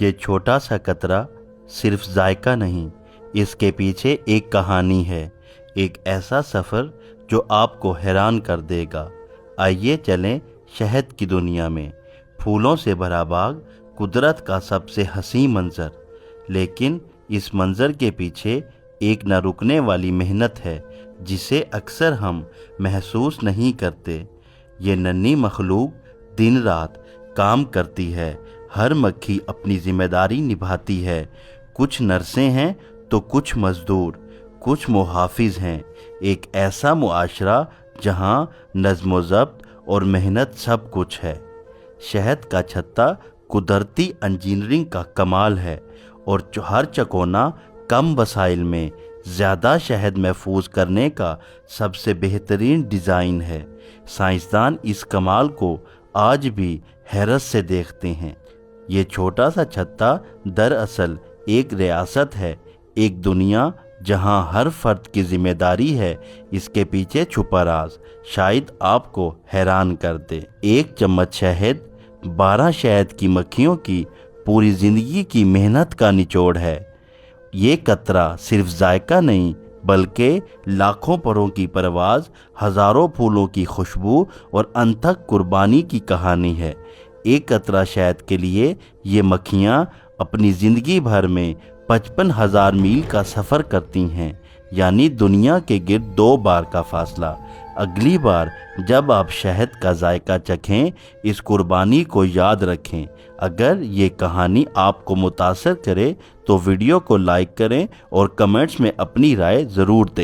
یہ چھوٹا سا قطرہ صرف ذائقہ نہیں، اس کے پیچھے ایک کہانی ہے، ایک ایسا سفر جو آپ کو حیران کر دے گا۔ آئیے چلیں شہد کی دنیا میں۔ پھولوں سے بھرا باغ، قدرت کا سب سے حسین منظر، لیکن اس منظر کے پیچھے ایک نہ رکنے والی محنت ہے جسے اکثر ہم محسوس نہیں کرتے۔ یہ ننھی مخلوق دن رات کام کرتی ہے، ہر مکھی اپنی ذمہ داری نبھاتی ہے۔ کچھ نرسیں ہیں تو کچھ مزدور، کچھ محافظ ہیں۔ ایک ایسا معاشرہ جہاں نظم و ضبط اور محنت سب کچھ ہے۔ شہد کا چھتا قدرتی انجینئرنگ کا کمال ہے، اور ہر چکونا کم وسائل میں زیادہ شہد محفوظ کرنے کا سب سے بہترین ڈیزائن ہے۔ سائنسدان اس کمال کو آج بھی حیرت سے دیکھتے ہیں۔ یہ چھوٹا سا چھتا دراصل ایک ریاست ہے، ایک دنیا جہاں ہر فرد کی ذمہ داری ہے۔ اس کے پیچھے چھپا راز شاید آپ کو حیران کر دے۔ ایک چمچ شہد 12 شہد کی مکھیوں کی پوری زندگی کی محنت کا نچوڑ ہے۔ یہ قطرہ صرف ذائقہ نہیں بلکہ لاکھوں پروں کی پرواز، ہزاروں پھولوں کی خوشبو اور انتھک قربانی کی کہانی ہے۔ ایک قطرہ شہد کے لیے یہ مکھیاں اپنی زندگی بھر میں 55,000 میل کا سفر کرتی ہیں، یعنی دنیا کے گرد 2 بار کا فاصلہ۔ اگلی بار جب آپ شہد کا ذائقہ چکھیں، اس قربانی کو یاد رکھیں۔ اگر یہ کہانی آپ کو متاثر کرے تو ویڈیو کو لائک کریں اور کمنٹس میں اپنی رائے ضرور دیں۔